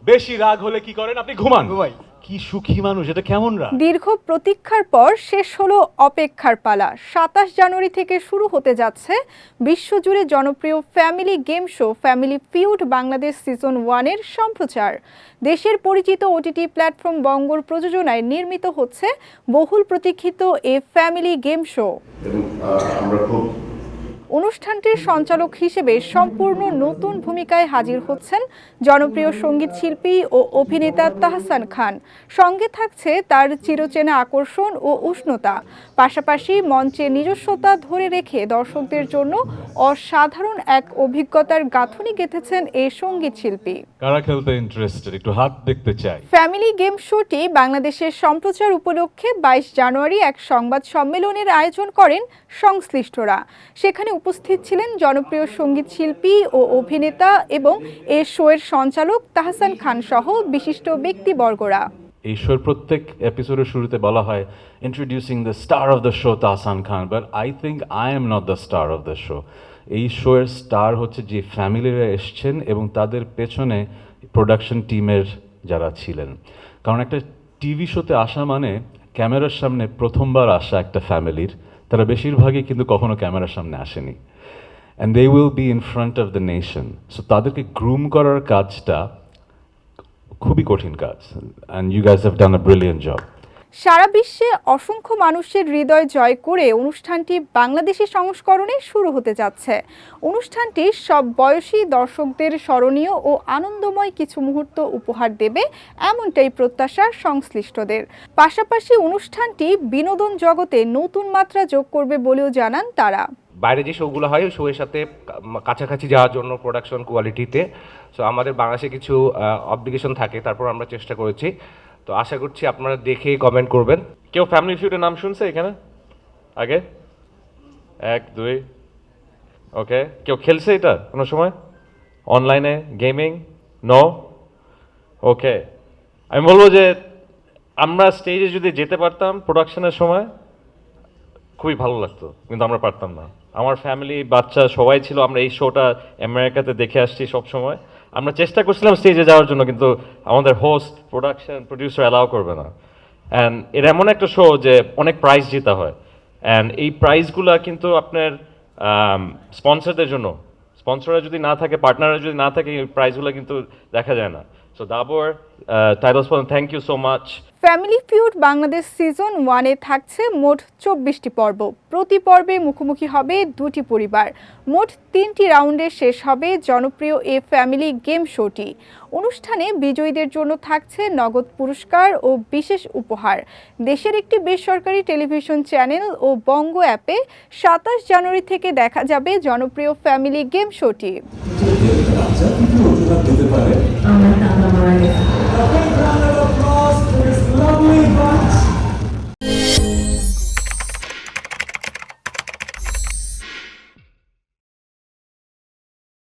বেশি রাগ হলে কি করেন আপনি? ঘুমান। ঘুমাই। কি সুখী মানুষ, এটা কেমন রাগ? দীর্ঘ প্রতীক্ষার পর শেষ হলো অপেক্ষার পালা। ২৭ জানুয়ারি থেকে শুরু হতে যাচ্ছে বিশ্বজুড়ে জনপ্রিয় family game show family feud Bangladesh season 1 এর সম্প্রচার। দেশের পরিচিত ওটিটি প্ল্যাটফর্ম বঙ্গর প্রযোজনায় নির্মিত হচ্ছে বহুল প্রতীক্ষিত এ ফ্যামিলি গেম শো। অনুষ্ঠানটির সঞ্চালক হিসেবে সম্পূর্ণ নতুন ভূমিকায় হাজির হচ্ছেন জনপ্রিয় সঙ্গীত শিল্পী ও অভিনেতা তাহসান খান। সঙ্গে থাকছে তার চিরচেনা আকর্ষণ ও উষ্ণতা, পাশাপাশি মঞ্চে নিজস্বতা ধরে রেখে দর্শকদের জন্য অসাধারণ এক অভিজ্ঞতার গাঁথুনি গেঁথেছেন এই সঙ্গীত শিল্পী। কারা খেলতে ইন্টারেস্টেড, একটু হাত দেখতে চাই। ফ্যামিলি গেম শোটি বাংলাদেশের সম্প্রচার উপলক্ষে 22 জানুয়ারি এক সংবাদ সম্মেলনের আয়োজন করেন সংশ্লিষ্টরা। সেখানে উপস্থিত ছিলেন জনপ্রিয় সঙ্গীত শিল্পী ও অভিনেতা এবং এ শোয়ের সঞ্চালক তাহসান খান সহ বিশিষ্ট ব্যক্তিবর্গরা। এই শোর প্রত্যেক এপিসোডের শুরুতে বলা হয় introducing the star of the show Tahsan Khan, but I think I am not the star of the show. এই শোয়ের স্টার হচ্ছে যে ফ্যামিলিরা এসছেন এবং তাদের পেছনে প্রোডাকশন টিমের যারা ছিলেন। কারণ একটা টিভি শোতে আসা মানে ক্যামেরার সামনে প্রথমবার আসা একটা ফ্যামিলির, তারা বেশিরভাগই কিন্তু কখনো ক্যামেরার সামনে আসেনি, and they will be in front of the nation. So তাদেরকে গ্রুম করার কাজটা খুবই কঠিন কাজ, and you guys have done a brilliant job. সারা বিশ্বে অসংখ্য মানুষের হৃদয় জয় করে অনুষ্ঠানটি বাংলাদেশি সংস্করণে শুরু হতে যাচ্ছে। অনুষ্ঠানটি সব বয়সী দর্শকদের স্মরণীয় ও আনন্দময় কিছু মুহূর্ত উপহার দেবে, এমনটাই প্রত্যাশা সংশ্লিষ্টদের। পাশাপাশি অনুষ্ঠানটি বিনোদন জগতে নতুন মাত্রা যোগ করবে বলেও জানান তারা। বাইরে যে শোগুলো হয় ওই শোয়ের সাথে কাছাকাছি যাওয়ার জন্য প্রোডাকশন কোয়ালিটিতে সো আমাদের বাংলাদেশে কিছু অবলিগেশন থাকে, তারপর আমরা চেষ্টা করেছি। তো আশা করছি আপনারা দেখে কমেন্ট করবেন। কেউ ফ্যামিলি ফিউডের নাম শুনছে এখানে আগে? 1 2 ওকে। কেউ খেলছে এটা কোনো সময় অনলাইনে গেমিং? নো? ওকে। আমি বলবো যে আমরা স্টেজে যদি যেতে পারতাম প্রোডাকশনের সময় খুবই ভালো লাগতো, কিন্তু আমরা পারতাম না। আমার ফ্যামিলি বাচ্চা সবাই ছিল, আমরা এই শোটা আমেরিকাতে দেখে আসছি সব সময়। আমরা চেষ্টা করছিলাম স্টেজে যাওয়ার জন্য, কিন্তু আমাদের হোস্ট প্রোডাকশন প্রডিউসার অ্যালাউ করবে না। অ্যান্ড এটা এমন একটা শো যে অনেক প্রাইজ জেতা হয়, অ্যান্ড এই প্রাইজগুলো কিন্তু আপনার স্পন্সরদের জন্য। স্পন্সররা যদি না থাকে, পার্টনাররা যদি না থাকে, এই প্রাইজগুলো কিন্তু দেখা যায় না। So Dabur title sponsor, thank you so much. Family feud Bangladesh season 1-এ থাকছে মোট 24টি পর্ব। প্রতি পর্বে মুখোমুখি হবে দুটি পরিবার। মোট 3টি রাউন্ডে শেষ হবে জনপ্রিয় এ ফ্যামিলি গেম শোটি। অনুষ্ঠানে বিজয়ীদের জন্য থাকছে নগদ পুরস্কার ও বিশেষ উপহার। দেশের একটি বেসরকারি টেলিভিশন চ্যানেল ও বঙ্গ অ্যাপে 27 জানুয়ারি থেকে দেখা যাবে জনপ্রিয় ফ্যামিলি গেম শোটি।